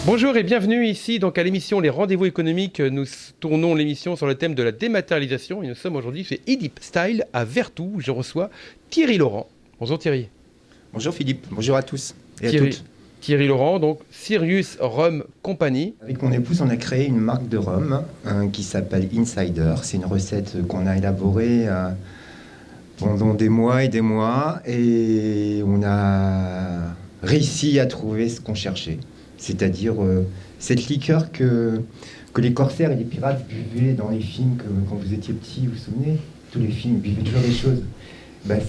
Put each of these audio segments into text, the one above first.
Bonjour et bienvenue ici donc à l'émission Les Rendez-vous économiques. Nous tournons l'émission sur le thème de la dématérialisation et nous sommes aujourd'hui chez Edip Style à Vertou. Je reçois Thierry Laurent. Bonjour Thierry. Bonjour Philippe, bonjour à tous et Thierry, à toutes. Thierry Laurent, donc Sirius Rum Company. Avec mon épouse, on a créé une marque de rhum qui s'appelle Insider. C'est une recette qu'on a élaborée pendant des mois et on a réussi à trouver ce qu'on cherchait. C'est-à-dire cette liqueur que les corsaires et les pirates buvaient dans les films quand vous étiez petit, vous vous souvenez? Tous les films buvaient toujours des choses.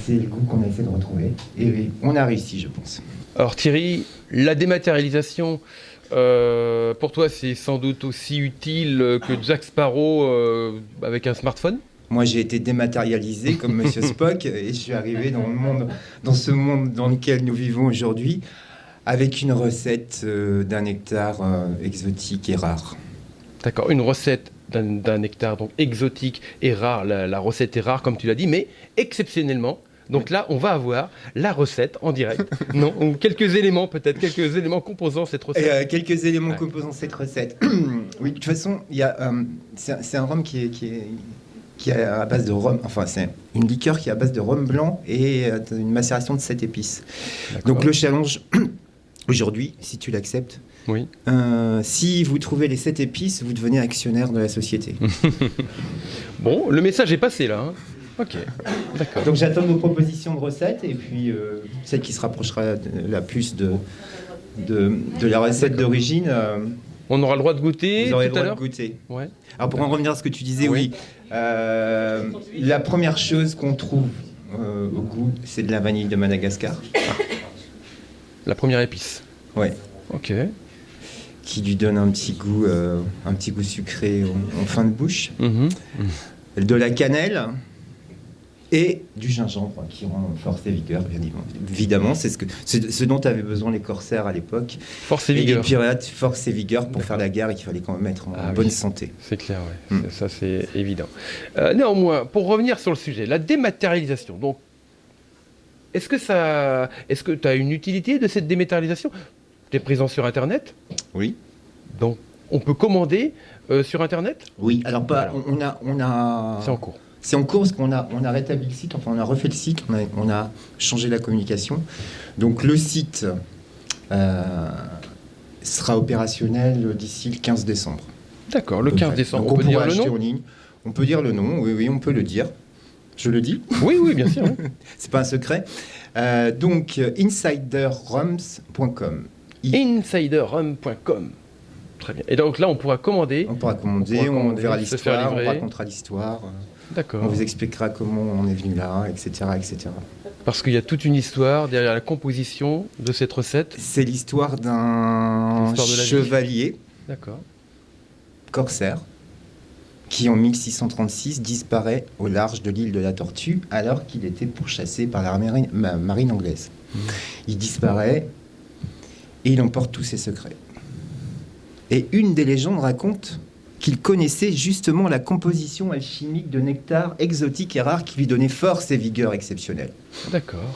C'est le goût qu'on essaie de retrouver. Et oui, on a réussi, je pense. Alors Thierry, la dématérialisation, pour toi c'est sans doute aussi utile que Jack Sparrow avec un smartphone? Moi, j'ai été dématérialisé comme Monsieur Spock et je suis arrivé dans ce monde dans lequel nous vivons aujourd'hui avec une recette d'un nectar exotique et rare. D'accord, une recette d'un nectar donc exotique et rare. La recette est rare comme tu l'as dit, mais exceptionnellement. Donc là, on va avoir la recette en direct. Non, ou quelques éléments peut-être, quelques éléments composant cette recette. Quelques éléments composant cette recette. Oui, de toute façon, c'est un rhum qui est à base de rhum. Enfin, c'est une liqueur qui est à base de rhum blanc et une macération de 7 épices. D'accord. Donc le challenge aujourd'hui, si tu l'acceptes, oui. Si vous trouvez les 7 épices, vous devenez actionnaire de la société. Bon, le message est passé là. Hein. Ok, d'accord. Donc j'attends vos propositions de recettes et puis celle qui se rapprochera la plus de la recette d'origine. On aura le droit de goûter vous aurez tout à l'heure. Le droit de goûter. Ouais. Alors pour en revenir à ce que tu disais, oui. La première chose qu'on trouve au goût, c'est de la vanille de Madagascar. La première épice. Ouais. Ok. Qui lui donne un petit goût sucré en fin de bouche. De la cannelle et du gingembre qui rend force et vigueur, bien évidemment. C'est ce dont avaient besoin les corsaires à l'époque. Force et vigueur. Et les pirates, force et vigueur pour faire la guerre et qu'il fallait quand même être en bonne santé. C'est clair, oui. Ça c'est évident. Néanmoins, pour revenir sur le sujet, la dématérialisation. Donc, est-ce que tu as une utilité de cette dématérialisation? Tu es présent sur Internet? Oui. Donc, on peut commander sur Internet? Oui, alors on a... C'est en cours. C'est en cours parce qu'on a rétabli le site, enfin on a refait le site, on a changé la communication. Donc le site sera opérationnel d'ici le 15 décembre. D'accord, le 15 décembre. Donc on peut dire le nom en ligne. On peut dire le nom, oui, on peut le dire. Je le dis? Oui, bien sûr. Oui. C'est pas un secret. Donc insiderrums.com. Insiderrum.com. Très bien. Et donc là, on pourra commander. On verra l'histoire, on racontera l'histoire. D'accord. On vous expliquera comment on est venu là, etc., etc. Parce qu'il y a toute une histoire derrière la composition de cette recette. C'est l'histoire d'un chevalier, corsaire, qui en 1636 disparaît au large de l'île de la Tortue alors qu'il était pourchassé par la marine anglaise. Il disparaît et il emporte tous ses secrets. Et une des légendes raconte qu'il connaissait justement la composition alchimique de nectar exotique et rare qui lui donnait force et vigueur exceptionnelle. D'accord.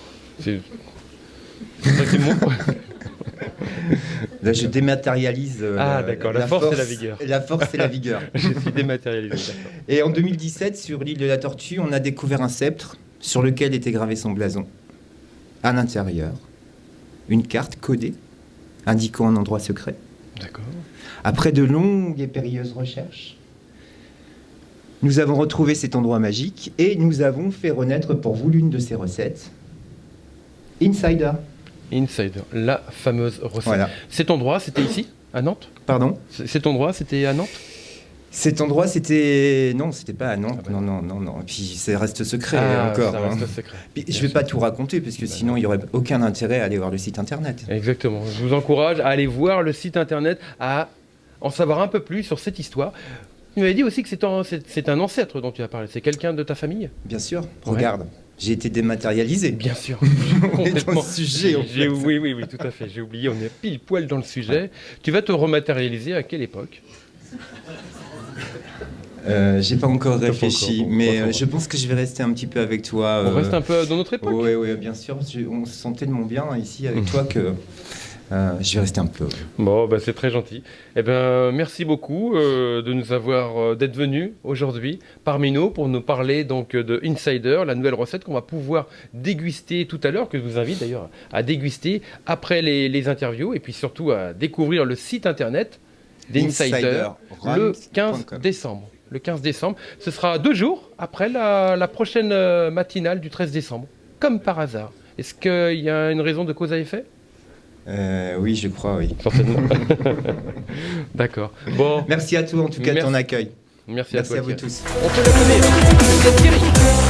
Là, je dématérialise d'accord. La force et la vigueur. La force et la vigueur. Je suis dématérialisé, d'accord. Et en 2017, sur l'île de la Tortue, on a découvert un sceptre sur lequel était gravé son blason. À l'intérieur, une carte codée indiquant un endroit secret. D'accord. Après de longues et périlleuses recherches, nous avons retrouvé cet endroit magique et nous avons fait renaître pour vous l'une de ces recettes. Insider, la fameuse recette. Voilà. Cet endroit, c'était ici, à Nantes? Pardon? Cet endroit, c'était à Nantes? Cet endroit, c'était... Non, c'était pas à Nantes. Ah ben... Non. Et puis, ça reste secret encore. Ça reste secret. Puis, je ne vais pas tout raconter, parce que sinon, il n'y aurait aucun intérêt à aller voir le site Internet. Exactement. Je vous encourage à aller voir le site Internet, à en savoir un peu plus sur cette histoire. Tu m'avais dit aussi que c'est un ancêtre dont tu as parlé. C'est quelqu'un de ta famille? Bien sûr. Regarde. J'ai été dématérialisé. Bien sûr. On est dans le sujet, en fait. Oui, oui, oui, tout à fait. J'ai oublié, on est pile poil dans le sujet. Tu vas te rematérialiser à quelle époque? J'ai pas encore réfléchi, encore, mais bon, je pense que je vais rester un petit peu avec toi. On reste un peu dans notre époque. Oui, oui, bien sûr. On se sent tellement bien ici avec toi que je vais rester un peu. Bon, bah, c'est très gentil. Eh ben, merci beaucoup de nous avoir d'être venu aujourd'hui parmi nous pour nous parler donc de Insider, la nouvelle recette qu'on va pouvoir déguster tout à l'heure, que je vous invite d'ailleurs à déguster après les interviews et puis surtout à découvrir le site internet d'Insider le 15 décembre. Le 15 décembre, ce sera 2 jours après la prochaine matinale du 13 décembre, comme par hasard. Est-ce qu'il y a une raison de cause à effet? Oui, je crois, oui. Certainement. D'accord. Bon. Merci à toi, en tout cas, de ton accueil. Merci à toi, vous tous. On peut l'applaudir.